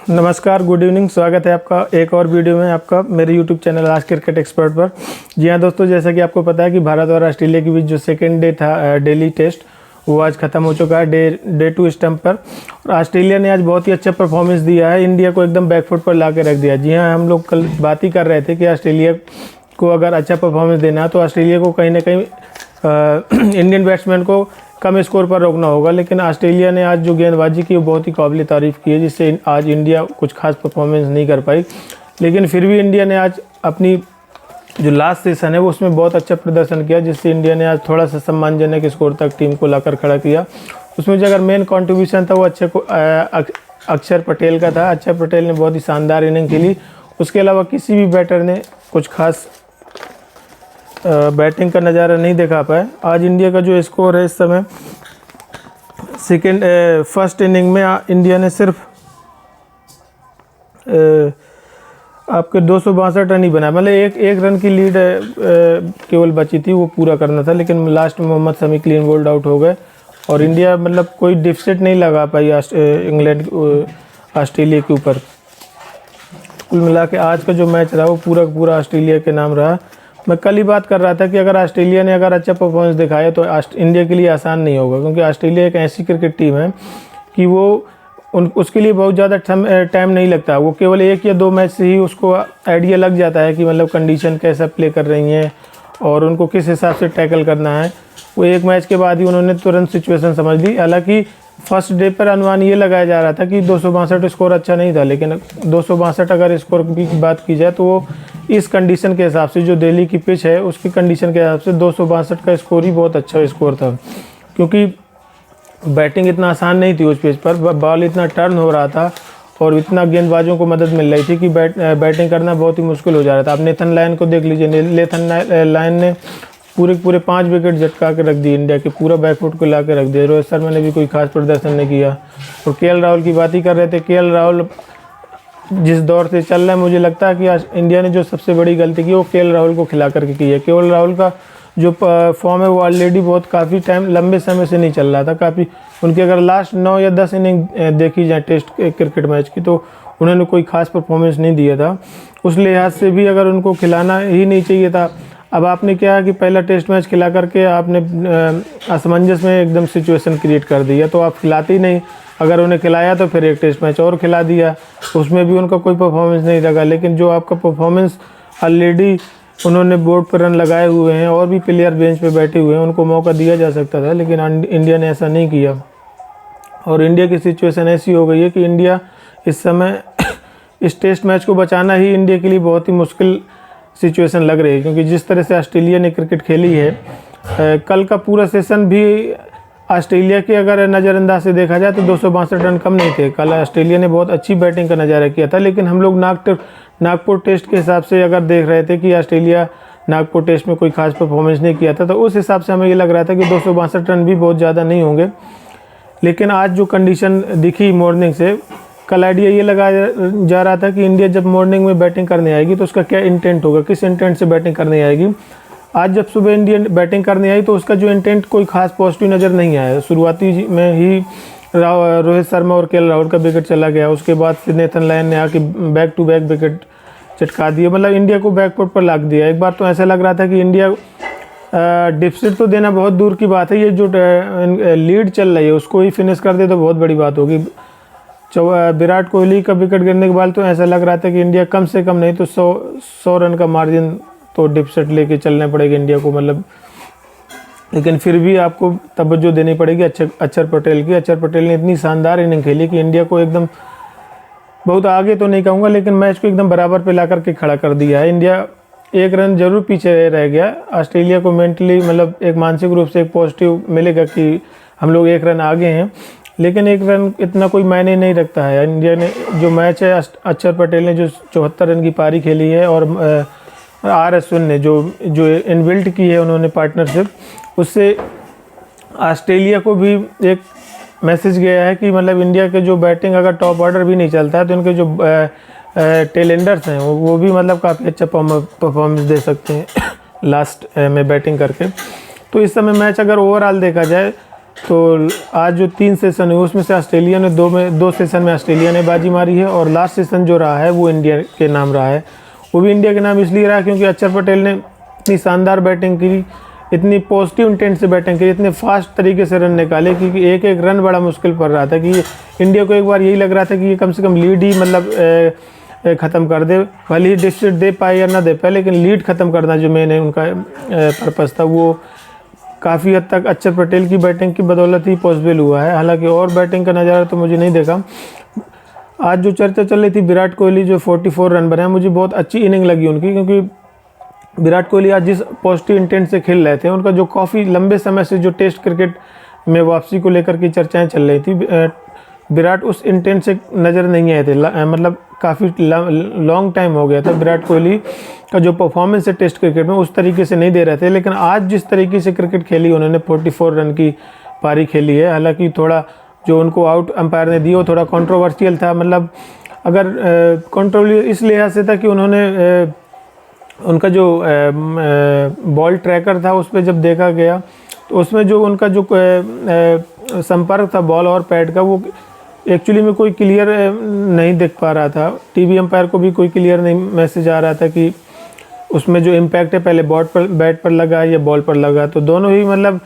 नमस्कार, good evening. स्वागत है आपका एक और वीडियो में आपका मेरे यूट्यूब चैनल आज क्रिकेट एक्सपर्ट पर। जी हाँ दोस्तों, जैसा कि आपको पता है कि भारत और ऑस्ट्रेलिया के बीच जो सेकेंड डे था डेली टेस्ट, वो आज ख़त्म हो चुका है डे 2 स्टंप पर। और ऑस्ट्रेलिया ने आज बहुत ही अच्छा परफॉर्मेंस दिया है, इंडिया को एकदम बैकफुट पर ला के रख दिया। जी हाँ, हम लोग कल बात ही कर रहे थे कि ऑस्ट्रेलिया को अगर अच्छा परफॉर्मेंस देना है तो ऑस्ट्रेलिया को कहीं ना कहीं इंडियन बैट्समैन को कम स्कोर पर रोकना होगा। लेकिन ऑस्ट्रेलिया ने आज जो गेंदबाजी की वो बहुत ही काबिल तारीफ़ की है, जिससे आज इंडिया कुछ खास परफॉर्मेंस नहीं कर पाई। लेकिन फिर भी इंडिया ने आज अपनी जो लास्ट सेशन है वो उसमें बहुत अच्छा प्रदर्शन किया, जिससे इंडिया ने आज थोड़ा सा सम्मानजनक स्कोर तक टीम को लाकर खड़ा किया। उसमें जो अगर मेन कंट्रीब्यूशन था वो अक्षर पटेल का था। अक्षर पटेल ने बहुत ही शानदार इनिंग खेली। उसके अलावा किसी भी बैटर ने कुछ खास बैटिंग का नज़ारा नहीं दिखा पाए। आज इंडिया का जो स्कोर है इस समय फर्स्ट इनिंग में इंडिया ने सिर्फ आपके 262 रन ही बनाए, मतलब एक रन की लीड केवल बची थी, वो पूरा करना था। लेकिन लास्ट में Mohammed Shami clean bowled out हो गए और इंडिया मतलब कोई डिफिसिट नहीं लगा पाई इंग्लैंड ऑस्ट्रेलिया के ऊपर। कुल मिला के आज का जो मैच रहा वो पूरा ऑस्ट्रेलिया के नाम रहा। मैं कल ही बात कर रहा था कि अगर ऑस्ट्रेलिया ने अच्छा परफॉर्मेंस दिखाया तो इंडिया के लिए आसान नहीं होगा, क्योंकि ऑस्ट्रेलिया एक ऐसी क्रिकेट टीम है कि वो उसके लिए बहुत ज़्यादा टाइम नहीं लगता। वो केवल 1 या 2 मैच से ही उसको आइडिया लग जाता है कि मतलब कंडीशन कैसा प्ले कर रही हैं और उनको किस हिसाब से टैकल करना है। वो 1 मैच के बाद ही उन्होंने तुरंत सिचुएशन समझ ली। हालांकि फर्स्ट डे पर अनुमान ये लगाया जा रहा था कि 262 स्कोर अच्छा नहीं था, लेकिन 262 अगर स्कोर की बात की जाए तो वो इस कंडीशन के हिसाब से, जो दिल्ली की पिच है उसकी कंडीशन के हिसाब से 262 का स्कोर ही बहुत अच्छा स्कोर था। क्योंकि बैटिंग इतना आसान नहीं थी उस पिच पर, बॉल इतना टर्न हो रहा था और इतना गेंदबाजों को मदद मिल रही थी कि बैटिंग करना बहुत ही मुश्किल हो जा रहा था। आप नेथन लायन को देख लीजिए, नेथन लायन ने पूरे 5 विकेट झटका के रख दी इंडिया के, पूरा बैकफुट को ला के रख दिया। रोहित शर्मा ने भी कोई खास प्रदर्शन नहीं किया। और केएल राहुल की बात ही कर रहे थे। केएल राहुल जिस दौर से चल रहा है, मुझे लगता है कि आज इंडिया ने जो सबसे बड़ी गलती की वो केएल राहुल को खिला करके की है। केएल राहुल का जो फॉर्म है वो ऑलरेडी काफ़ी लंबे समय से नहीं चल रहा था। काफ़ी उनकी अगर लास्ट 9 या 10 इनिंग देखी जाए टेस्ट क्रिकेट मैच की, तो उन्होंने कोई खास परफॉर्मेंस नहीं दिया था। उस लिहाज से भी अगर उनको खिलाना ही नहीं चाहिए था। अब आपने क्या कि पहला टेस्ट मैच खिला करके आपने असमंजस में एकदम सिचुएशन क्रिएट कर दी है, तो आप खिलाते ही नहीं। अगर उन्हें खिलाया तो फिर एक टेस्ट मैच और खिला दिया, उसमें भी उनका कोई परफॉर्मेंस नहीं लगा। लेकिन जो आपका परफॉर्मेंस ऑलरेडी उन्होंने बोर्ड पर रन लगाए हुए हैं और भी प्लेयर बेंच पे बैठे हुए हैं, उनको मौका दिया जा सकता था, लेकिन इंडिया ने ऐसा नहीं किया। और इंडिया की सिचुएशन ऐसी हो गई है कि इंडिया इस समय इस टेस्ट मैच को बचाना ही इंडिया के लिए बहुत ही मुश्किल सिचुएशन लग रही है। क्योंकि जिस तरह से ऑस्ट्रेलिया ने क्रिकेट खेली है, कल का पूरा सेशन भी ऑस्ट्रेलिया के अगर नज़रअंदाज से देखा जाए तो 262 रन कम नहीं थे। कल ऑस्ट्रेलिया ने बहुत अच्छी बैटिंग का नज़ारा किया था। लेकिन हम लोग नागपुर टेस्ट के हिसाब से अगर देख रहे थे कि ऑस्ट्रेलिया नागपुर टेस्ट में कोई खास परफॉर्मेंस नहीं किया था, तो उस हिसाब से हमें ये लग रहा था कि 262 रन भी बहुत ज़्यादा नहीं होंगे। लेकिन आज जो कंडीशन दिखी मॉर्निंग से, कल आइडिया ये लगाया जा रहा था कि इंडिया जब मॉर्निंग में बैटिंग करने आएगी तो उसका क्या इंटेंट होगा, किस इंटेंट से बैटिंग करने आएगी। आज जब सुबह इंडिया बैटिंग करने आई तो उसका जो इंटेंट कोई खास पॉजिटिव नज़र नहीं आया। शुरुआती में ही रोहित शर्मा और केएल राहुल का विकेट चला गया। उसके बाद फिर नेथन लायन ने आके बैक टू बैक विकेट चटका दिए, मतलब इंडिया को बैकफुट पर लाग दिया। एक बार तो ऐसा लग रहा था कि इंडिया डिफिसिट तो देना बहुत दूर की बात है, ये जो लीड चल रही है उसको ही फिनिश कर दे तो बहुत बड़ी बात होगी। विराट कोहली का विकेट गिरने के बाद तो ऐसा लग रहा था कि इंडिया कम से कम नहीं तो 100 रन का मार्जिन तो डिफिसिट लेके चलना पड़ेगा इंडिया को, मतलब। लेकिन फिर भी आपको तवज्जो देनी पड़ेगी अक्षर पटेल की। अक्षर पटेल ने इतनी शानदार इनिंग खेली कि इंडिया को एकदम, बहुत आगे तो नहीं कहूँगा, लेकिन मैच को एकदम बराबर पे ला करके खड़ा कर दिया है। इंडिया 1 रन जरूर पीछे रह गया। ऑस्ट्रेलिया को मेंटली, मतलब एक मानसिक रूप से एक पॉजिटिव मिलेगा कि हम लोग 1 रन आगे हैं, लेकिन 1 रन इतना कोई मायने नहीं रखता है। इंडिया ने जो मैच है, अक्षर पटेल ने जो 74 रन की पारी खेली है और आर अश्विन ने जो इनबिल्ट की है उन्होंने पार्टनरशिप, उससे ऑस्ट्रेलिया को भी एक मैसेज गया है कि मतलब इंडिया के जो बैटिंग अगर टॉप ऑर्डर भी नहीं चलता है तो उनके जो टेलेंडर्स हैं वो भी मतलब काफ़ी अच्छा परफॉर्मेंस दे सकते हैं। लास्ट में बैटिंग करके। तो इस समय मैच अगर ओवरऑल देखा जाए तो आज जो 3 सेशन है उसमें से ऑस्ट्रेलिया ने 2 सेशन में ऑस्ट्रेलिया ने बाजी मारी है, और लास्ट सेशन जो रहा है वो इंडिया के नाम रहा है। वो भी इंडिया के नाम इसलिए रहा क्योंकि अक्षर पटेल ने इतनी शानदार बैटिंग की, इतनी पॉजिटिव इंटेंट से बैटिंग की, इतने फास्ट तरीके से रन निकाले कि एक एक रन बड़ा मुश्किल पड़ रहा था। कि इंडिया को एक बार यही लग रहा था कि ये कम से कम लीड ही मतलब ख़त्म कर दे, भले ही डिस्ट्रिक्ट दे पाए या ना दे पाए, लेकिन लीड ख़त्म करना जो मेन है उनका पर्पज़ था, वो काफ़ी हद तक अक्षर पटेल की बैटिंग की बदौलत ही पॉसिबल हुआ है। हालांकि और बैटिंग का नज़ारा तो मुझे नहीं देखा। आज जो चर्चा चल रही थी विराट कोहली जो 44 रन बनाए, मुझे बहुत अच्छी इनिंग लगी उनकी, क्योंकि विराट कोहली आज जिस पॉजिटिव इंटेंट से खेल रहे थे, उनका जो काफ़ी लंबे समय से जो टेस्ट क्रिकेट में वापसी को लेकर की चर्चाएं चल रही थी, विराट उस इंटेंट से नज़र नहीं आए थे। मतलब काफ़ी लॉन्ग टाइम हो गया था विराट कोहली का जो परफॉर्मेंस है टेस्ट क्रिकेट में उस तरीके से नहीं दे रहे थे। लेकिन आज जिस तरीके से क्रिकेट खेली उन्होंने, 44 रन की पारी खेली है। हालांकि थोड़ा जो उनको आउट अंपायर ने दिया वो थोड़ा कंट्रोवर्शियल था। मतलब अगर कंट्रोवर्शियल इस लिहाज से था कि उन्होंने उनका जो बॉल ट्रैकर था उस पर जब देखा गया तो उसमें जो उनका जो संपर्क था बॉल और पैड का, वो एक्चुअली में कोई क्लियर नहीं दिख पा रहा था। टीवी अंपायर को भी कोई क्लियर नहीं मैसेज आ रहा था कि उसमें जो इम्पैक्ट है पहले बैट पर लगा या बॉल पर लगा। तो दोनों ही मतलब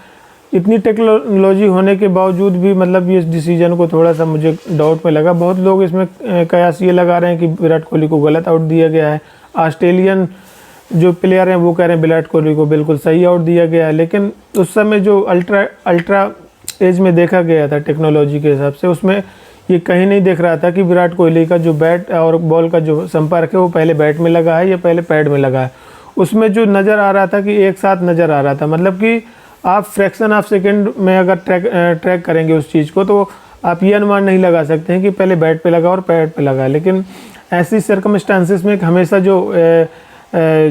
इतनी टेक्नोलॉजी होने के बावजूद भी मतलब ये डिसीजन को थोड़ा सा मुझे डाउट में लगा। बहुत लोग इसमें कयास ये लगा रहे हैं कि विराट कोहली को गलत आउट दिया गया है। ऑस्ट्रेलियन जो प्लेयर हैं वो कह रहे हैं विराट कोहली को बिल्कुल सही आउट दिया गया है। लेकिन उस समय जो अल्ट्रा एज में देखा गया था टेक्नोलॉजी के हिसाब से, उसमें ये कहीं नहीं दिख रहा था कि विराट कोहली का जो बैट और बॉल का जो संपर्क है वो पहले बैट में लगा है या पहले पैड में लगा है। उसमें जो नज़र आ रहा था कि एक साथ नज़र आ रहा था। मतलब कि आप फ्रैक्शन ऑफ सेकेंड में अगर ट्रैक करेंगे उस चीज़ को तो आप ये अनुमान नहीं लगा सकते हैं कि पहले बैट पे लगा और पैड पे लगा। लेकिन ऐसी सर्कमस्टांसिस में हमेशा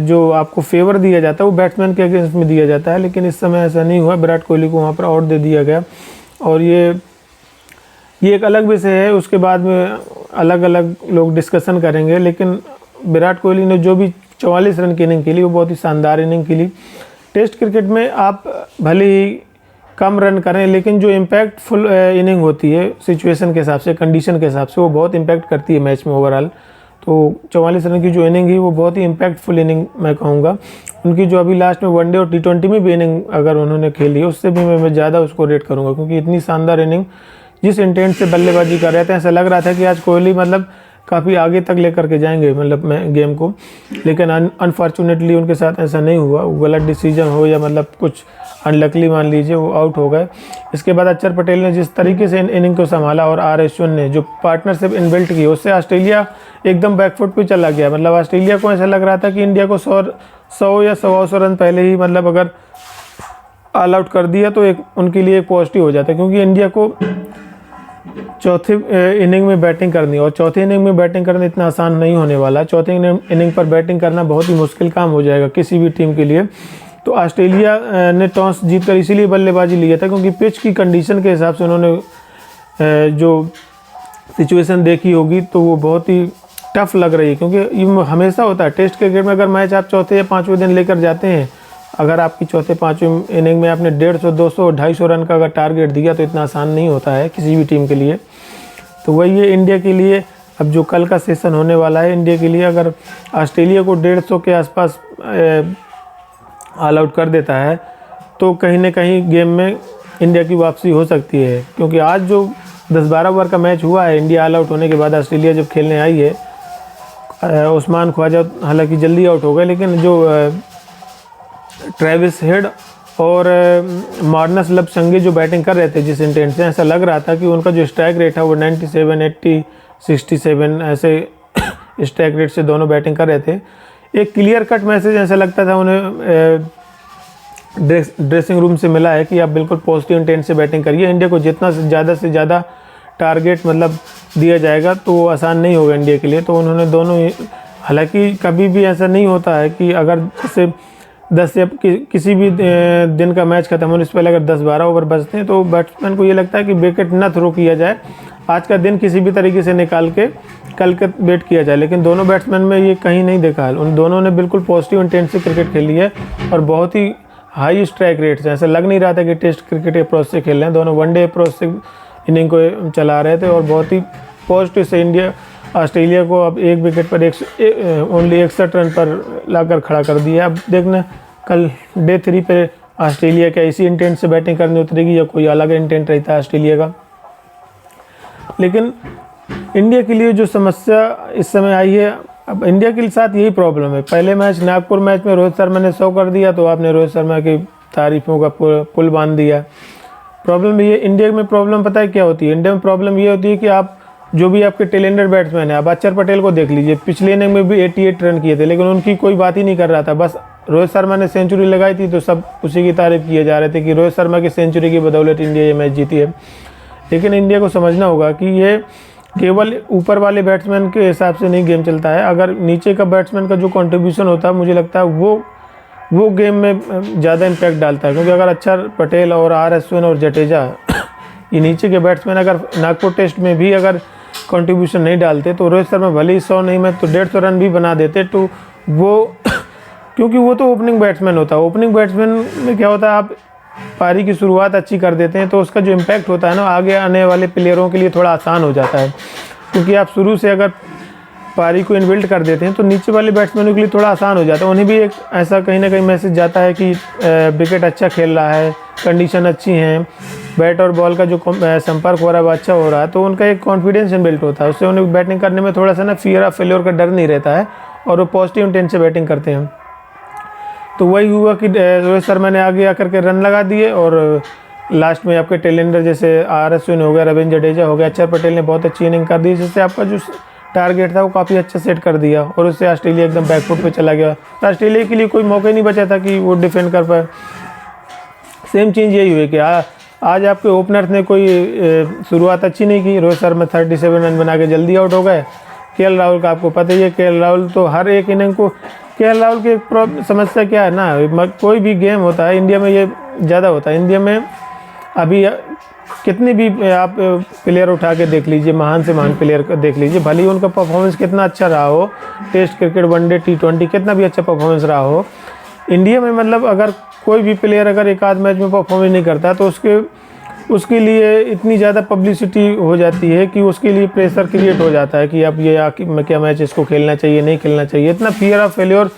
जो आपको फेवर दिया जाता है वो बैट्समैन के अगेंस्ट में दिया जाता है। लेकिन इस समय ऐसा नहीं हुआ, विराट कोहली को वहाँ पर आउट दे दिया गया। और ये एक अलग विषय है, उसके बाद में अलग अलग लोग डिस्कशन करेंगे। लेकिन विराट कोहली ने जो भी 44 रन की इनिंग खेली वो बहुत ही शानदार इनिंग खेली। टेस्ट क्रिकेट में आप भले ही कम रन करें, लेकिन जो इम्पैक्टफुल इनिंग होती है सिचुएशन के हिसाब से, कंडीशन के हिसाब से, वो बहुत इम्पैक्ट करती है मैच में ओवरऑल। तो 44 रन की जो इनिंग है वो बहुत ही इम्पैक्टफुल इनिंग मैं कहूँगा। उनकी जो अभी लास्ट में वनडे और T20 में भी इनिंग अगर उन्होंने खेली है उससे भी मैं ज़्यादा उसको रेट करूँगा, क्योंकि इतनी शानदार इनिंग जिस इंटेंट से बल्लेबाजी कर रहे थे, ऐसा लग रहा था कि आज कोहली मतलब काफ़ी आगे तक लेकर के जाएंगे मतलब गेम को। लेकिन अनफॉर्चुनेटली उनके साथ ऐसा नहीं हुआ। वो गलत डिसीजन हो या मतलब कुछ अनलकली मान लीजिए, वो आउट हो गए। इसके बाद अक्षर पटेल ने जिस तरीके से इनिंग को संभाला और R अश्विन ने जो पार्टनरशिप इनबिल्ट की, उससे ऑस्ट्रेलिया एकदम बैकफुट पे चला गया। मतलब ऑस्ट्रेलिया को ऐसा लग रहा था कि इंडिया को 100 या 125 रन पहले ही मतलब अगर ऑल आउट कर दिया तो एक उनके लिए एक पॉजिटिव हो जाता है, क्योंकि इंडिया को चौथे इनिंग में बैटिंग करनी और चौथे इनिंग में बैटिंग करना इतना आसान नहीं होने वाला। चौथे इनिंग पर बैटिंग करना बहुत ही मुश्किल काम हो जाएगा किसी भी टीम के लिए। तो ऑस्ट्रेलिया ने टॉस जीतकर इसीलिए बल्लेबाजी लिया था, क्योंकि पिच की कंडीशन के हिसाब से उन्होंने जो सिचुएशन देखी होगी तो वो बहुत ही टफ लग रही है। क्योंकि ये हमेशा होता है टेस्ट क्रिकेट में, अगर मैच आप चौथे या पाँचवें दिन लेकर जाते हैं, अगर आपकी चौथे पाँचवें इनिंग में आपने 150, 200, 250 रन का अगर टारगेट दिया तो इतना आसान नहीं होता है किसी भी टीम के लिए। तो वही है इंडिया के लिए। अब जो कल का सेशन होने वाला है इंडिया के लिए, अगर ऑस्ट्रेलिया को 150 के आसपास ऑल आउट कर देता है तो कहीं ना कहीं गेम में इंडिया की वापसी हो सकती है। क्योंकि आज जो 10-12 ओवर का मैच हुआ है, इंडिया ऑल आउट होने के बाद ऑस्ट्रेलिया जब खेलने आई है, उस्मान ख्वाजा हालांकि जल्दी आउट हो गए, लेकिन जो ट्रेविस हेड और मार्नस लपसंगे जो बैटिंग कर रहे थे जिस इंटेंट से, ऐसा लग रहा था कि उनका जो स्ट्राइक रेट है वो 97, 80, 67 ऐसे स्ट्राइक रेट से दोनों बैटिंग कर रहे थे। एक क्लियर कट मैसेज ऐसा लगता था उन्हें ड्रेसिंग रूम से मिला है कि आप बिल्कुल पॉजिटिव इंटेंट से बैटिंग करिए। इंडिया को जितना से ज़्यादा टारगेट मतलब दिया जाएगा तो वो आसान नहीं होगा इंडिया के लिए। तो उन्होंने दोनों, हालांकि कभी भी ऐसा नहीं होता है कि अगर जैसे 10 या किसी भी दिन का मैच खत्म होने से पहले अगर 10-12 ओवर बचते हैं तो बैट्समैन को ये लगता है कि विकेट न थ्रो किया जाए, आज का दिन किसी भी तरीके से निकाल के कल का वेट किया जाए, लेकिन दोनों बैट्समैन में ये कहीं नहीं देखा है। उन दोनों ने बिल्कुल पॉजिटिव इंटेंट से क्रिकेट खेली है और बहुत ही हाई स्ट्राइक रेट से, ऐसा लग नहीं रहा था कि टेस्ट क्रिकेट अप्रोच से खेल रहे हैं। दोनों वनडे अप्रोच से इनिंग को चला रहे थे और बहुत ही पॉजिटिव से इंडिया ऑस्ट्रेलिया को अब 1 विकेट पर ओनली 61 रन पर लाकर खड़ा कर दिया। अब देखना कल डे 3 पे ऑस्ट्रेलिया का इसी इंटेंट से बैटिंग करनी उतरेगी या कोई अलग इंटेंट रहता है ऑस्ट्रेलिया का। लेकिन इंडिया के लिए जो समस्या इस समय आई है, अब इंडिया के साथ यही प्रॉब्लम है। पहले मैच नागपुर मैच में रोहित शर्मा ने 100 कर दिया तो आपने रोहित शर्मा की तारीफों का पुल बांध दिया। प्रॉब्लम ये इंडिया में प्रॉब्लम पता है क्या होती है? इंडिया में प्रॉब्लम ये होती है कि आप जो भी आपके टैलेंटेड बैट्समैन है, अब अक्षर पटेल को देख लीजिए, पिछले इनिंग में भी 88 रन किए थे, लेकिन उनकी कोई बात ही नहीं कर रहा था। बस रोहित शर्मा ने सेंचुरी लगाई थी तो सब उसी की तारीफ किए जा रहे थे कि रोहित शर्मा की सेंचुरी की बदौलत इंडिया ये मैच जीती है। लेकिन इंडिया को समझना होगा कि ये केवल ऊपर वाले बैट्समैन के हिसाब से नहीं गेम चलता है। अगर नीचे का बैट्समैन का जो कंट्रीब्यूशन होता है, मुझे लगता है वो गेम में ज़्यादा इम्पैक्ट डालता है। क्योंकि अगर अक्षर पटेल और आर अश्विन और जडेजा ये नीचे के बैट्समैन अगर नागपुर टेस्ट में भी अगर कंट्रीब्यूशन नहीं डालते तो रोहित शर्मा भले ही 100 नहीं में तो 150 रन भी बना देते। तो वो क्योंकि वो तो ओपनिंग बैट्समैन होता है। ओपनिंग बैट्समैन में क्या होता है, आप पारी की शुरुआत अच्छी कर देते हैं तो उसका जो इम्पैक्ट होता है ना, आगे आने वाले प्लेयरों के लिए थोड़ा आसान हो जाता है। क्योंकि आप शुरू से अगर पारी को इन्बिल्ड कर देते हैं तो नीचे वाले बैट्समैनों के लिए थोड़ा आसान हो जाता है। उन्हें भी एक ऐसा कहीं ना कहीं मैसेज जाता है कि विकेट अच्छा खेल रहा है, कंडीशन अच्छी हैं, बैट और बॉल का जो संपर्क हो रहा है वो अच्छा हो रहा है, तो उनका एक कॉन्फिडेंस इनबिल्ट होता है। उससे उन्हें बैटिंग करने में थोड़ा सा ना फियर ऑफ फेल्योर का डर नहीं रहता है और वो पॉजिटिव इंटेंट से बैटिंग करते हैं। तो वही हुआ कि रोहित शर्मा ने आगे आकर के रन लगा दिए और लास्ट में आपके टेलेंडर जैसे आर अश्विन हो गया, रविंद्र जडेजा हो गया, अक्षर पटेल ने बहुत अच्छी इनिंग कर दी, जिससे आपका जो टारगेट था वो काफ़ी अच्छा सेट कर दिया और उससे ऑस्ट्रेलिया एकदम बैकफुट पे चला गया। तो ऑस्ट्रेलिया के लिए कोई मौका ही नहीं बचा था कि वो डिफेंड कर पाए। सेम चीज़ यही हुई कि आज आपके ओपनर्स ने कोई शुरुआत अच्छी नहीं की। रोहित शर्मा 37 रन बना के जल्दी आउट हो गए। केएल राहुल का आपको पता ही है, केएल राहुल तो हर एक इनिंग को, केएल राहुल की एक समस्या क्या है ना, कोई भी गेम होता है इंडिया में ये ज़्यादा होता है। इंडिया में अभी कितने भी आप प्लेयर उठा के देख लीजिए, महान से महान प्लेयर का देख लीजिए, भले ही उनका परफॉर्मेंस कितना अच्छा रहा हो, टेस्ट क्रिकेट, वनडे, T20 कितना भी अच्छा परफॉर्मेंस रहा हो, इंडिया में मतलब अगर कोई भी प्लेयर अगर एक आध मैच में परफॉर्मेंस नहीं करता तो उसके लिए इतनी ज़्यादा पब्लिसिटी हो जाती है कि उसके लिए प्रेशर क्रिएट हो जाता है कि अब ये क्या मैच इसको खेलना चाहिए, नहीं खेलना चाहिए, इतना फियर ऑफ फेल्योर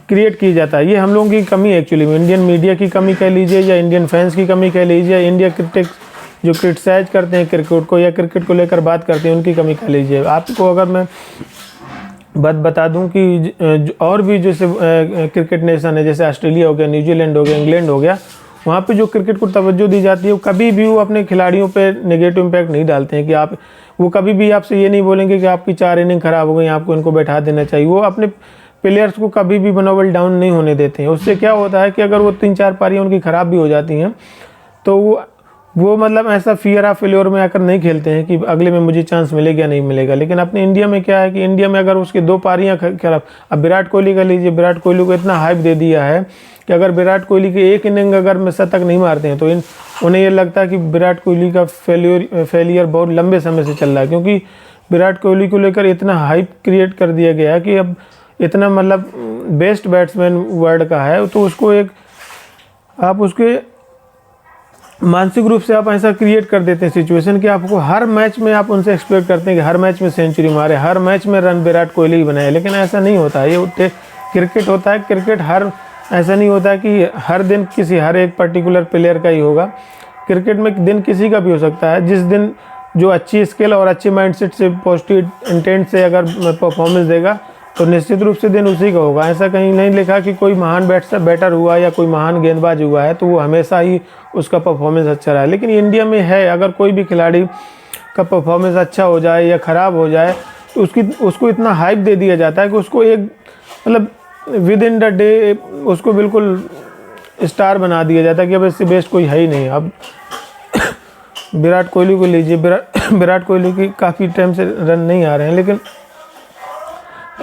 क्रिएट किया जाता है। ये हम लोगों की कमी है एक्चुअली में, इंडियन मीडिया की कमी कह लीजिए या इंडियन फैंस की कमी कह लीजिए, इंडिया क्रिकेट जो क्रिटिसाइज करते हैं क्रिकेट को या क्रिकेट को लेकर बात करते हैं उनकी कमी कह लीजिए। आपको अगर मैं बात बता दूं कि और भी जैसे क्रिकेट नेशन है, जैसे ऑस्ट्रेलिया हो गया, न्यूजीलैंड हो गया, इंग्लैंड हो गया, वहाँ पे जो क्रिकेट को तवज्जो दी जाती है, कभी भी वो अपने खिलाड़ियों पे नेगेटिव इम्पैक्ट नहीं डालते हैं कि वो कभी भी आपसे ये नहीं बोलेंगे कि आपकी 4 इनिंग खराब हो गई, आपको इनको बैठा देना चाहिए। वो अपने प्लेयर्स को कभी भी मनोबल डाउन नहीं होने देते हैं। उससे क्या होता है कि अगर वो 3-4 पारियाँ उनकी ख़राब भी हो जाती हैं तो वो मतलब ऐसा फियर ऑफ फेल्योर में आकर नहीं खेलते हैं कि अगले में मुझे चांस मिलेगा या नहीं मिलेगा। लेकिन अपने इंडिया में क्या है कि इंडिया में अगर उसकी 2 पारियाँ खराब, अब विराट कोहली का लीजिए, विराट कोहली को इतना हाइप दे दिया है कि अगर विराट कोहली के एक इनिंग अगर में शतक नहीं मारते हैं तो उन्हें ये लगता है कि विराट कोहली का फेलियर बहुत लंबे समय से चल रहा है। क्योंकि विराट कोहली को लेकर इतना हाइप क्रिएट कर दिया गया है कि अब इतना मतलब बेस्ट बैट्समैन वर्ल्ड का है, तो उसको एक आप उसके मानसिक रूप से आप ऐसा क्रिएट कर देते हैं सिचुएशन कि आपको हर मैच में आप उनसे एक्सपेक्ट करते हैं कि हर मैच में सेंचुरी मारे, हर मैच में रन विराट कोहली ही बनाए। लेकिन ऐसा नहीं होता है, ये क्रिकेट होता है। क्रिकेट ऐसा नहीं होता है कि हर दिन हर एक पर्टिकुलर प्लेयर का ही होगा। क्रिकेट में दिन किसी का भी हो सकता है। जिस दिन जो अच्छी स्किल और अच्छे माइंडसेट से, पॉजिटिव इंटेंट से अगर परफॉर्मेंस देगा तो निश्चित रूप से दिन उसी का होगा। ऐसा कहीं नहीं लिखा कि कोई महान बैटर हुआ या कोई महान गेंदबाज हुआ है तो वो हमेशा ही उसका परफॉर्मेंस अच्छा रहा है। लेकिन इंडिया में है, अगर कोई भी खिलाड़ी का परफॉर्मेंस अच्छा हो जाए या ख़राब हो जाए तो उसको इतना हाइप दे दिया जाता है कि उसको एक मतलब विद इन द डे उसको बिल्कुल स्टार बना दिया जाता है कि अब इससे बेस्ट कोई है ही नहीं। अब विराट कोहली को लीजिए, विराट कोहली की काफ़ी टाइम से रन नहीं आ रहे हैं, लेकिन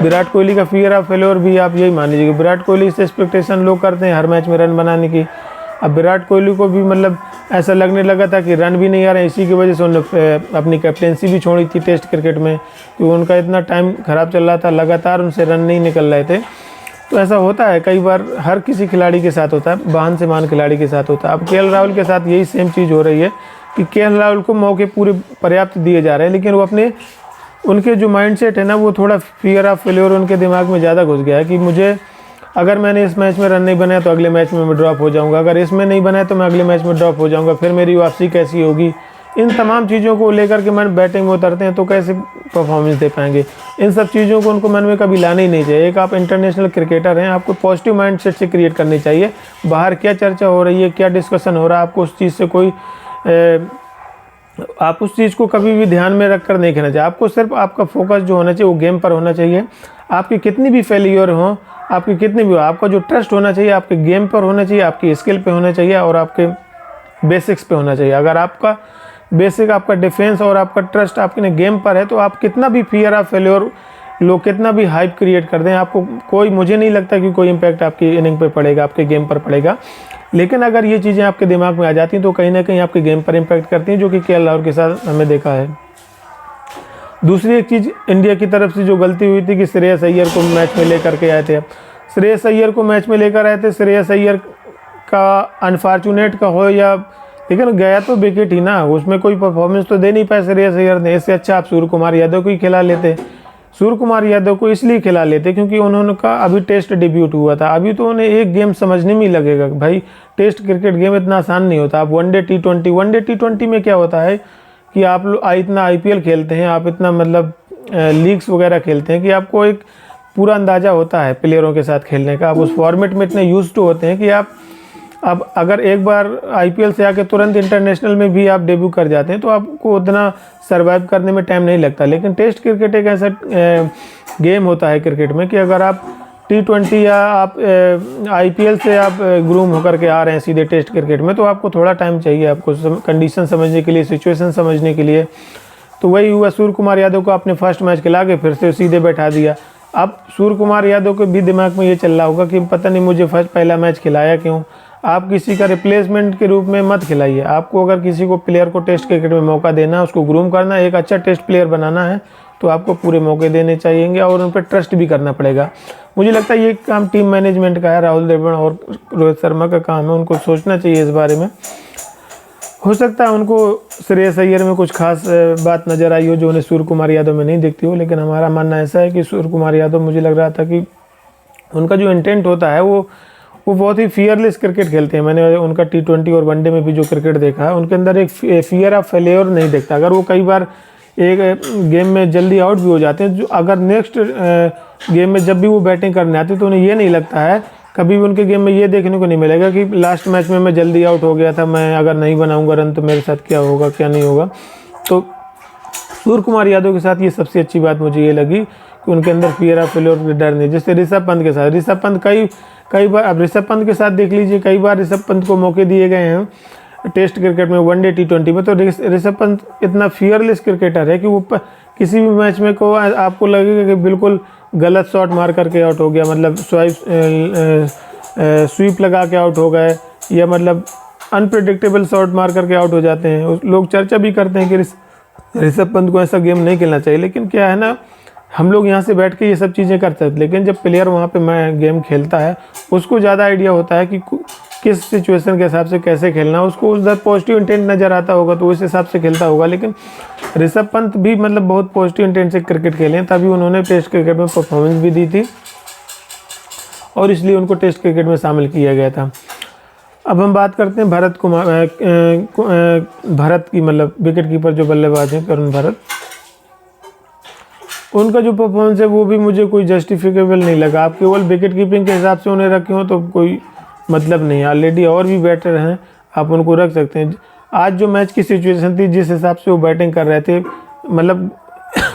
विराट कोहली का फियर ऑफ फेल्योर भी आप यही मान लीजिए कि विराट कोहली से एक्सपेक्टेशन लोग करते हैं हर मैच में रन बनाने की। अब विराट कोहली को भी मतलब ऐसा लगने लगा था कि रन भी नहीं आ रहे, इसी की वजह से उन्होंने अपनी कैप्टेंसी भी छोड़ी थी टेस्ट क्रिकेट में, क्योंकि उनका इतना टाइम ख़राब चल रहा था, लगातार उनसे रन नहीं निकल रहे थे। तो ऐसा होता है कई बार, हर किसी खिलाड़ी के साथ होता है, महान से महान खिलाड़ी के साथ होता है। अब केएल राहुल के साथ यही सेम चीज़ हो रही है कि केएल राहुल को मौके पूरे पर्याप्त दिए जा रहे हैं, लेकिन वो उनके जो माइंडसेट है ना, वो थोड़ा फियर ऑफ फेल्योर उनके दिमाग में ज़्यादा घुस गया है कि मुझे अगर मैंने इस मैच में रन नहीं बनाया तो अगले मैच में मैं ड्रॉप हो जाऊंगा, अगर इसमें नहीं बनाया तो मैं अगले मैच में ड्रॉप हो जाऊंगा, फिर मेरी वापसी कैसी होगी। इन तमाम चीज़ों को लेकर के मन बैटिंग में उतरते हैं तो कैसे परफॉर्मेंस दे पाएंगे। इन सब चीज़ों को उनको मन में कभी लाना ही नहीं चाहिए। एक आप इंटरनेशनल क्रिकेटर हैं, आपको पॉजिटिव माइंडसेट से क्रिएट करनी चाहिए। बाहर क्या चर्चा हो रही है, क्या डिस्कशन हो रहा है, आपको उस चीज़ से आप उस चीज़ को कभी भी ध्यान में रख कर नहीं खेलना चाहिए। आपको सिर्फ आपका फोकस जो होना चाहिए वो गेम पर होना चाहिए। आपकी कितनी भी फेलियर हो, आपकी कितनी भी हो, आपका जो ट्रस्ट होना चाहिए आपके गेम पर होना चाहिए, आपकी स्किल पे होना चाहिए और आपके बेसिक्स पे होना चाहिए। अगर आपका बेसिक, आपका डिफेंस और आपका ट्रस्ट आपके गेम पर है तो आप कितना भी फियर ऑफ फेल्योर, लोग कितना भी हाइप क्रिएट कर दें, आपको कोई, मुझे नहीं लगता कि कोई इम्पैक्ट आपकी इनिंग पे पड़ेगा, आपके गेम पर पड़ेगा। लेकिन अगर ये चीज़ें आपके दिमाग में आ जाती हैं तो कहीं ना कहीं आपके गेम पर इम्पैक्ट करती हैं, जो कि केएल राहुल के साथ हमें देखा है। दूसरी एक चीज़ इंडिया की तरफ से जो गलती हुई थी कि श्रेयस अय्यर को मैच में लेकर के आए थे। श्रेयस अय्यर को मैच में लेकर आए थे, श्रेयस अय्यर का अनफॉर्चुनेट का हो या, लेकिन गया तो विकेट ही ना, उसमें कोई परफॉर्मेंस तो दे नहीं पाए श्रेयस अय्यर ने। इससे अच्छा आप सूर्य कुमार यादव को ही खिला लेते। सूर्य कुमार यादव को इसलिए खिला लेते क्योंकि उन्होंने का अभी टेस्ट डेब्यूट हुआ था, अभी तो उन्हें एक गेम समझने में ही लगेगा। भाई टेस्ट क्रिकेट गेम इतना आसान नहीं होता। आप वनडे टी20 में क्या होता है कि आप लोग इतना IPL खेलते हैं, आप इतना मतलब लीग्स वगैरह खेलते हैं कि आपको एक पूरा अंदाज़ा होता है प्लेयरों के साथ खेलने का। आप उस फॉर्मेट में इतने यूज्ड टू होते हैं कि आप अब अगर एक बार IPL से आके तुरंत इंटरनेशनल में भी आप डेब्यू कर जाते हैं तो आपको उतना सर्वाइव करने में टाइम नहीं लगता। लेकिन टेस्ट क्रिकेट एक ऐसा गेम होता है क्रिकेट में कि अगर आप T20 या आप IPL से आप ग्रूम होकर के आ रहे हैं सीधे टेस्ट क्रिकेट में, तो आपको थोड़ा टाइम चाहिए, आपको कंडीशन समझने के लिए, सिचुएशन समझने के लिए। तो वही हुआ, सूर्य कुमार यादव को आपने फर्स्ट मैच खिला के फिर से सीधे बैठा दिया। अब सूर्य कुमार यादव के भी दिमाग में ये चल रहा होगा कि पता नहीं मुझे पहला मैच खिलाया क्यों। आप किसी का रिप्लेसमेंट के रूप में मत खिलाइए। आपको अगर किसी को प्लेयर को टेस्ट क्रिकेट में मौका देना है, उसको ग्रूम करना है, एक अच्छा टेस्ट प्लेयर बनाना है, तो आपको पूरे मौके देने चाहिए और उन पर ट्रस्ट भी करना पड़ेगा। मुझे लगता है ये काम टीम मैनेजमेंट का है, राहुल द्रविड़ और रोहित शर्मा का काम है, उनको सोचना चाहिए इस बारे में। हो सकता है उनको श्रेयस अय्यर में कुछ खास बात नज़र आई हो जो उन्हें सूर्य कुमार यादव में नहीं दिखती हो, लेकिन हमारा मानना ऐसा है कि सूर्य कुमार यादव, मुझे लग रहा था कि उनका जो इंटेंट होता है वो बहुत ही फियरलेस क्रिकेट खेलते हैं। मैंने उनका T20 और वनडे में भी जो क्रिकेट देखा है, उनके अंदर एक फियर ऑफ फेलियर नहीं दिखता। अगर वो कई बार एक गेम में जल्दी आउट भी हो जाते हैं, जो अगर नेक्स्ट गेम में जब भी वो बैटिंग करने आते तो उन्हें ये नहीं लगता है, कभी भी उनके गेम में ये देखने को नहीं मिलेगा कि लास्ट मैच में मैं जल्दी आउट हो गया था, मैं अगर नहीं बनाऊंगा रन तो मेरे साथ क्या होगा क्या नहीं होगा। तो सूर्य कुमार यादव के साथ ये सबसे अच्छी बात मुझे ये लगी कि उनके अंदर फियर ऑफ फेलियर का डर नहीं। जैसे ऋषभ पंत के साथ, ऋषभ पंत कई बार, अब ऋषभ पंत के साथ देख लीजिए, कई बार ऋषभ पंत को मौके दिए गए हैं टेस्ट क्रिकेट में, वनडे T20 में, तो ऋषभ पंत इतना फियरलेस क्रिकेटर है कि वो किसी भी मैच में को आपको लगेगा कि बिल्कुल गलत शॉट मार करके आउट हो गया, मतलब स्वीप लगा के आउट हो गए, या मतलब अनप्रेडिक्टेबल शॉट मार करके आउट हो जाते हैं। लोग चर्चा भी करते हैं कि ऋषभ पंत को ऐसा गेम नहीं खेलना चाहिए, लेकिन क्या है ना, हम लोग यहाँ से बैठ के ये सब चीज़ें कर सकते, लेकिन जब प्लेयर वहाँ पे मैं गेम खेलता है उसको ज़्यादा आइडिया होता है कि किस सिचुएशन के हिसाब से कैसे खेलना है, उसको उधर पॉजिटिव इंटेंट नज़र आता होगा तो उस हिसाब से खेलता होगा। लेकिन ऋषभ पंत भी मतलब बहुत पॉजिटिव इंटेंट से क्रिकेट खेले हैं, तभी उन्होंने टेस्ट क्रिकेट में परफॉर्मेंस भी दी थी और इसलिए उनको टेस्ट क्रिकेट में शामिल किया गया था। अब हम बात करते हैं भारत की, मतलब विकेट कीपर जो बल्लेबाज हैं करुण भरत, उनका जो परफॉर्मेंस है वो भी मुझे कोई जस्टिफिकेबल नहीं लगा। आप केवल विकेट कीपिंग के हिसाब से उन्हें रखे हो तो कोई मतलब नहीं है, ऑलरेडी और भी बेटर हैं, आप उनको रख सकते हैं। आज जो मैच की सिचुएशन थी, जिस हिसाब से वो बैटिंग कर रहे थे, मतलब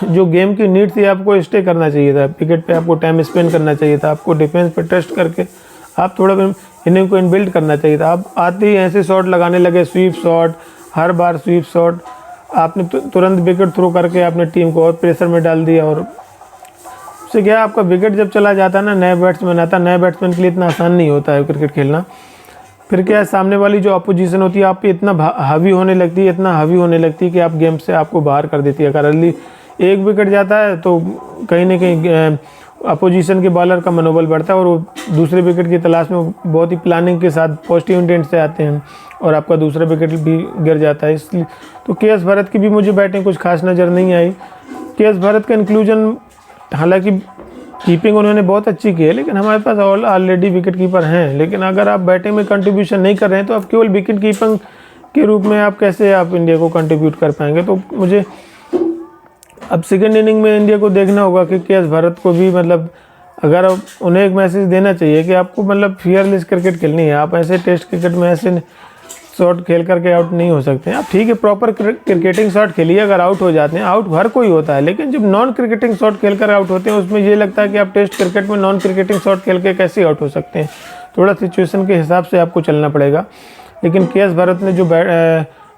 जो गेम की नीड थी, आपको स्टे करना चाहिए था, विकेट पे आपको टाइम स्पेंड करना चाहिए था, आपको डिफेंस पे ट्रस्ट करके आप थोड़ा इनिंग को इनबिल्ड करना चाहिए था। आप आते ही ऐसे शॉट लगाने लगे, स्वीप शॉट, हर बार स्वीप शॉट, आपने तुरंत विकेट थ्रो करके आपने टीम को और प्रेशर में डाल दिया। और उससे क्या, आपका विकेट जब चला जाता है ना, नए बैट्समैन आता है, नए बैट्समैन के लिए इतना आसान नहीं होता है क्रिकेट खेलना। फिर क्या है, सामने वाली जो अपोजिशन होती है आप पे इतना हावी होने लगती है, इतना हावी होने लगती है कि आप गेम से आपको बाहर कर देती है। अगर अर्ली एक विकेट जाता है तो कहीं ना कहीं अपोजिशन के बॉलर का मनोबल बढ़ता है और वो दूसरे विकेट की तलाश में बहुत ही प्लानिंग के साथ पॉजिटिव इंटेंट से आते हैं और आपका दूसरा विकेट भी गिर जाता है। इसलिए तो के.एस. भरत की भी मुझे बैटिंग कुछ खास नज़र नहीं आई। के.एस. भरत का इंक्लूजन, हालांकि कीपिंग उन्होंने बहुत अच्छी की है, लेकिन हमारे पास ऑलरेडी विकेट कीपर हैं। लेकिन अगर आप बैटिंग में कंट्रीब्यूशन नहीं कर रहे हैं तो आप केवल विकेट कीपिंग के रूप में आप कैसे आप इंडिया को कंट्रीब्यूट कर पाएंगे। तो मुझे अब सेकेंड इनिंग में इंडिया को देखना होगा कि के.एस. भरत को भी मतलब अगर उन्हें एक मैसेज देना चाहिए कि आपको मतलब फियरलेस क्रिकेट खेलनी है। आप ऐसे टेस्ट क्रिकेट में ऐसे शॉट खेल करके आउट नहीं हो सकते हैं। आप ठीक है प्रॉपर क्रिकेटिंग शॉट खेलिए, अगर आउट हो जाते हैं, आउट हर कोई होता है, लेकिन जब नॉन क्रिकेटिंग शॉट खेल कर आउट होते हैं उसमें ये लगता है कि आप टेस्ट क्रिकेट में नॉन क्रिकेटिंग शॉट खेल के कैसे आउट हो सकते हैं। थोड़ा सिचुएशन के हिसाब से आपको चलना पड़ेगा। लेकिन के.एस. भरत ने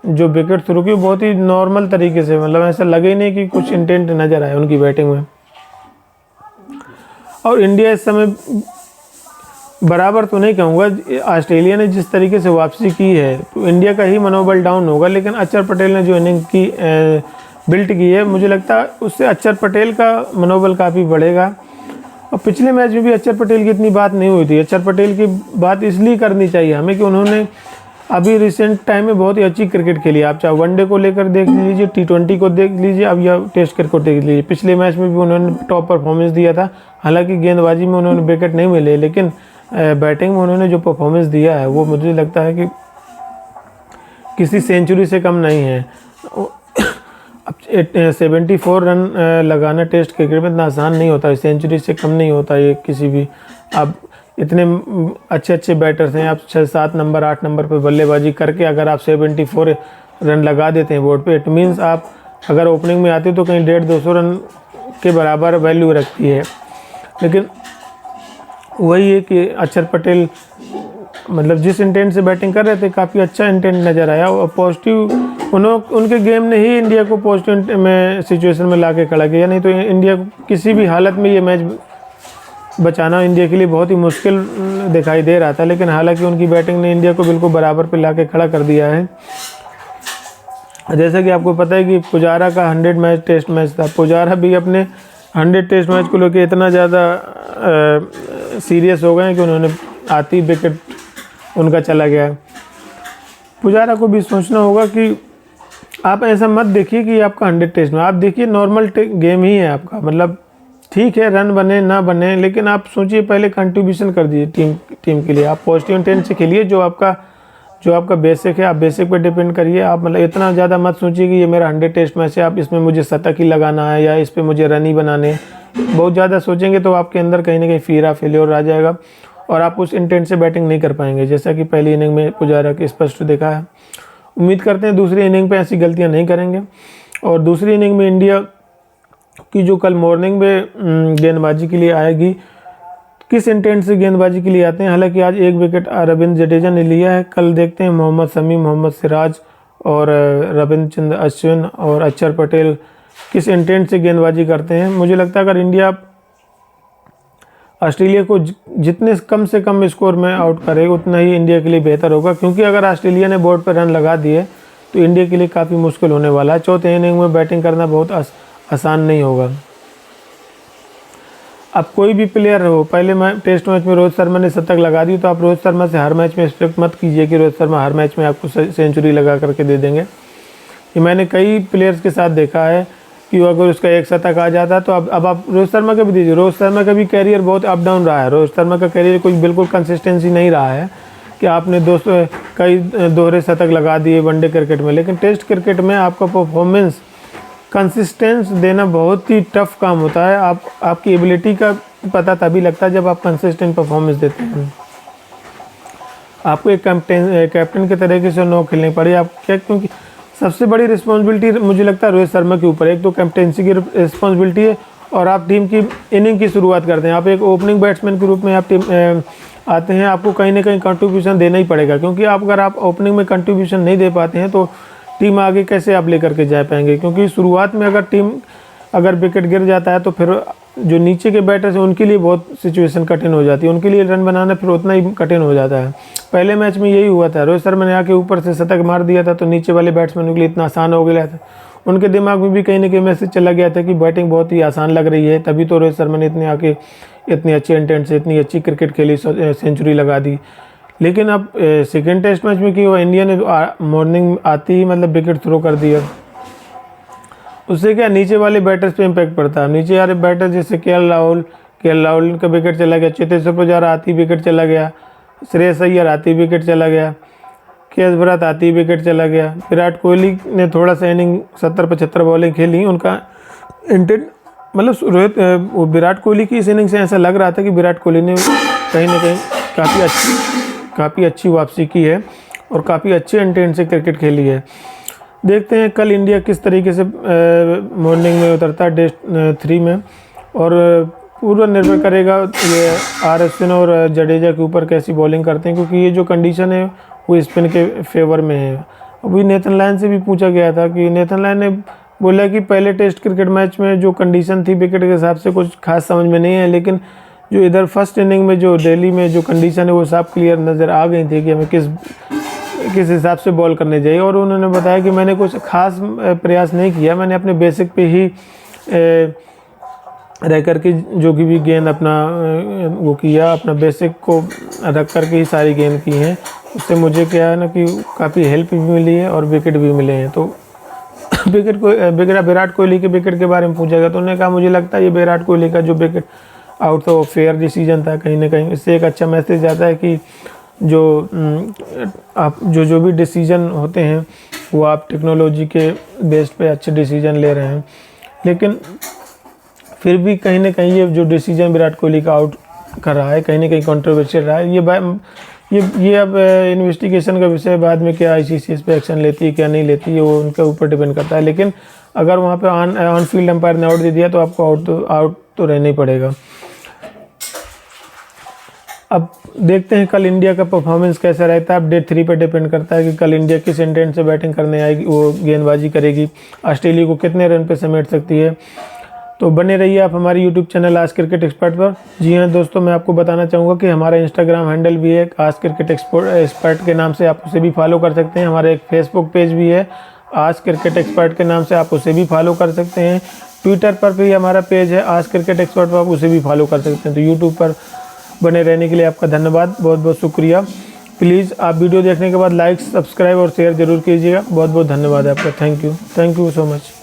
जो विकेट थ्रू की बहुत ही नॉर्मल तरीके से, मतलब ऐसा लगे ही नहीं कि कुछ इंटेंट नज़र आए उनकी बैटिंग में। और इंडिया इस समय बराबर तो नहीं कहूँगा, ऑस्ट्रेलिया ने जिस तरीके से वापसी की है तो इंडिया का ही मनोबल डाउन होगा। लेकिन अक्षर पटेल ने जो इनिंग की बिल्ट की है, मुझे लगता है उससे अक्षर पटेल का मनोबल काफ़ी बढ़ेगा। और पिछले मैच में भी अक्षर पटेल की इतनी बात नहीं हुई थी। अक्षर पटेल की बात इसलिए करनी चाहिए हमें कि उन्होंने अभी रिसेंट टाइम में बहुत ही अच्छी क्रिकेट खेली। आप चाहे वनडे को लेकर देख लीजिए, T20 को देख लीजिए, अब या टेस्ट क्रिकेट को देख लीजिए। पिछले मैच में भी उन्होंने टॉप परफॉर्मेंस दिया था। हालांकि गेंदबाजी में उन्होंने विकेट नहीं मिले, लेकिन बैटिंग में उन्होंने जो परफॉर्मेंस दिया है वो मुझे लगता है कि किसी सेंचुरी से कम नहीं है। अब 74 रन लगाना टेस्ट क्रिकेट में इतना आसान नहीं होता है, सेंचुरी से कम नहीं होता ये किसी भी। आप इतने अच्छे बैटर्स हैं, आप 6-7 नंबर 8 नंबर पर बल्लेबाजी करके अगर आप 74 रन लगा देते हैं बोर्ड पे, इट मीन्स आप अगर ओपनिंग में आते तो कहीं 150-200 रन के बराबर वैल्यू रखती है। लेकिन वही है कि अक्षर पटेल मतलब जिस इंटेंट से बैटिंग कर रहे थे काफ़ी अच्छा इंटेंट नज़र आया और पॉजिटिव उनके गेम ने ही इंडिया को पॉजिटिव में सिचुएशन में ला के खड़ा किया। नहीं तो इंडिया को किसी भी हालत में ये मैच बचाना इंडिया के लिए बहुत ही मुश्किल दिखाई दे रहा था। लेकिन हालांकि उनकी बैटिंग ने इंडिया को बिल्कुल बराबर पे ला के खड़ा कर दिया है। जैसा कि आपको पता है कि पुजारा का 100 मैच टेस्ट मैच था। पुजारा भी अपने 100 टेस्ट मैच को लेकर इतना ज़्यादा सीरियस हो गए हैं कि उन्होंने आती विकेट उनका चला गया। पुजारा को भी सोचना होगा कि आप ऐसा मत देखिए कि आपका 100 टेस्ट में, आप देखिए नॉर्मल गेम ही है आपका। मतलब ठीक है रन बने ना बने, लेकिन आप सोचिए पहले कंट्रीब्यूशन कर दीजिए टीम के लिए। आप पॉजिटिव इंटेंट से खेलिए, जो आपका बेसिक है आप बेसिक पे डिपेंड करिए। आप मतलब इतना ज़्यादा मत सोचिए कि ये मेरा 100 टेस्ट मैच है, आप इसमें मुझे शतक ही लगाना है या इस पर मुझे रन ही बनाने। बहुत ज़्यादा सोचेंगे तो आपके अंदर कहीं ना कहीं फीरा फेल्योर आ जाएगा और आप उस इंटेंट से बैटिंग नहीं कर पाएंगे, जैसा कि पहली इनिंग में पुजारा के स्पष्ट देखा है। उम्मीद करते हैं दूसरी इनिंग पे ऐसी गलतियां नहीं करेंगे। और दूसरी इनिंग में इंडिया की जो कल मॉर्निंग में गेंदबाजी के लिए आएगी, किस इंटेंट से गेंदबाजी के लिए आते हैं। हालांकि आज एक विकेट रविंद्र जडेजा ने लिया है। कल देखते हैं मोहम्मद शमी, मोहम्मद सिराज और रविंद्र अश्विन और अक्षर पटेल किस इंटेंट से गेंदबाजी करते हैं। मुझे लगता है अगर इंडिया ऑस्ट्रेलिया को जितने कम से कम स्कोर में आउट करेगा उतना ही इंडिया के लिए बेहतर होगा, क्योंकि अगर ऑस्ट्रेलिया ने बोर्ड पर रन लगा दिए तो इंडिया के लिए काफ़ी मुश्किल होने वाला है। चौथे इनिंग में बैटिंग करना बहुत आसान नहीं होगा। अब कोई भी प्लेयर हो, पहले टेस्ट मैच में रोहित शर्मा ने शतक लगा दी, तो आप रोहित शर्मा से हर मैच में एक्सपेक्ट मत कीजिए कि रोहित शर्मा हर मैच में आपको सेंचुरी लगा करके दे देंगे। ये मैंने कई प्लेयर्स के साथ देखा है कि अगर उसका एक शतक आ जाता है तो अब आप रोहित शर्मा का भी दीजिए। रोहित शर्मा का भी कैरियर बहुत अप डाउन रहा है। रोहित शर्मा का कैरियर कोई बिल्कुल कंसिस्टेंसी नहीं रहा है कि आपने कई दोहरे शतक लगा दिए वनडे क्रिकेट में, लेकिन टेस्ट क्रिकेट में आपका परफॉर्मेंस कंसिस्टेंस देना बहुत ही टफ काम होता है। आपकी एबिलिटी का पता तभी लगता है जब आप कंसिस्टेंट परफॉर्मेंस देते हैं। आपको एक कैप्टन के तरीके से नो खेलनी पड़ी आप क्या, क्योंकि सबसे बड़ी रिस्पॉन्सिबिलिटी मुझे लगता है रोहित शर्मा के ऊपर। एक तो कैप्टेंसी की रिस्पॉन्सिबिलिटी है और आप टीम की इनिंग की शुरुआत करते हैं। आप एक ओपनिंग बैट्समैन के रूप में आप टीम आते हैं, आपको कहीं ना कहीं कंट्रीब्यूशन देना ही पड़ेगा, क्योंकि अगर आप ओपनिंग में कंट्रीब्यूशन नहीं दे पाते हैं तो टीम आगे कैसे आप लेकर के जा पाएंगे। क्योंकि शुरुआत में अगर विकेट गिर जाता है तो फिर जो नीचे के बैटर्स हैं उनके लिए बहुत सिचुएशन कठिन हो जाती है, उनके लिए रन बनाना फिर उतना ही कठिन हो जाता है। पहले मैच में यही हुआ था, रोहित शर्मा ने आके ऊपर से शतक मार दिया था तो नीचे वाले बैट्समैनों के लिए इतना आसान हो गया था। उनके दिमाग में भी कहीं ना कहीं मैसेज चला गया था कि बैटिंग बहुत ही आसान लग रही है, तभी तो रोहित शर्मा ने इतनी अच्छी इंटेंट से इतनी अच्छी क्रिकेट खेली, सेंचुरी लगा दी। लेकिन अब सेकेंड टेस्ट मैच में क्या हुआ, इंडिया ने मॉर्निंग आती ही मतलब विकेट थ्रो कर दिया। उससे क्या नीचे वाले बैटर्स पे इम्पैक्ट पड़ता है। नीचे वाले बैटर जैसे के.एल. राहुल का विकेट चला गया, चेतेश्वर पुजारा आती विकेट चला गया, श्रेयस अय्यर आती विकेट चला गया, के.एस. भरत आती विकेट चला गया। विराट कोहली ने थोड़ा सा इनिंग 70-75 बॉलिंग खेली, उनका इंटेंट मतलब विराट कोहली की इस इनिंग से ऐसा लग रहा था कि विराट कोहली ने कहीं ना कहीं काफ़ी अच्छी वापसी की है और काफ़ी अच्छे इंटेंट से क्रिकेट खेली है। देखते हैं कल इंडिया किस तरीके से मॉर्निंग में उतरता है टेस्ट 3 में, और पूरा निर्भर करेगा ये आर अश्विन और जडेजा के ऊपर कैसी बॉलिंग करते हैं, क्योंकि ये जो कंडीशन है वो स्पिन के फेवर में है। अभी नेथन लायन से भी पूछा गया था कि नेथन लायन ने बोला कि पहले टेस्ट क्रिकेट मैच में जो कंडीशन थी विकेट के हिसाब से कुछ खास समझ में नहीं है, लेकिन जो इधर फर्स्ट इनिंग में जो दिल्ली में जो कंडीशन है वो साफ क्लियर नज़र आ गई थी कि हमें किस हिसाब से बॉल करने चाहिए। और उन्होंने बताया कि मैंने कुछ खास प्रयास नहीं किया, मैंने अपने बेसिक पे ही रह कर के जो कि भी गेंद अपना वो किया, अपना बेसिक को रख कर के ही सारी गेंद की हैं। उससे मुझे क्या है ना कि काफ़ी हेल्प भी मिली है और विकेट भी मिले हैं। तो विराट कोहली के विकेट के बारे में पूछा गया तो उन्होंने कहा मुझे लगता है ये विराट कोहली का जो विकेट आउट था वो फेयर डिसीजन था। कहीं ना कहीं इससे एक अच्छा मैसेज आता है कि आप जो भी डिसीजन होते हैं वो आप टेक्नोलॉजी के बेस पे अच्छे डिसीजन ले रहे हैं। लेकिन फिर भी कहीं ना कहीं ये जो डिसीजन विराट कोहली का आउट कर रहा है कहीं ना कहीं कंट्रोवर्शियल रहा है। ये अब इन्वेस्टिगेशन का विषय, बाद में क्या आईसीसी इस पर एक्शन लेती है क्या नहीं लेती है वो उनके ऊपर डिपेंड करता है। लेकिन अगर वहाँ पे ऑन फील्ड एम्पायर ने आउट दे दिया तो आपको आउट तो रहना ही पड़ेगा। अब देखते हैं कल इंडिया का परफॉर्मेंस कैसा रहता है। अब डे 3 पर डिपेंड करता है कि कल इंडिया किस इंटेंट से बैटिंग करने आएगी, वो गेंदबाजी करेगी, ऑस्ट्रेलिया को कितने रन पे समेट सकती है। तो बने रहिए आप हमारे यूट्यूब चैनल आज क्रिकेट एक्सपर्ट पर। जी हाँ दोस्तों, मैं आपको बताना चाहूँगा कि हमारा इंस्टाग्राम हैंडल भी है आज क्रिकेट एक्सपर्ट के नाम से, आप उसे भी फॉलो कर सकते हैं। हमारा एक फेसबुक पेज भी है आज क्रिकेट एक्सपर्ट के नाम से, आप उसे भी फॉलो कर सकते हैं। ट्विटर पर भी हमारा पेज है आज क्रिकेट एक्सपर्ट पर, आप उसे भी फॉलो कर सकते हैं। तो यूट्यूब पर बने रहने के लिए आपका धन्यवाद, बहुत बहुत शुक्रिया। प्लीज़ आप वीडियो देखने के बाद लाइक, सब्सक्राइब और शेयर ज़रूर कीजिएगा। बहुत बहुत धन्यवाद आपका। Thank you so much.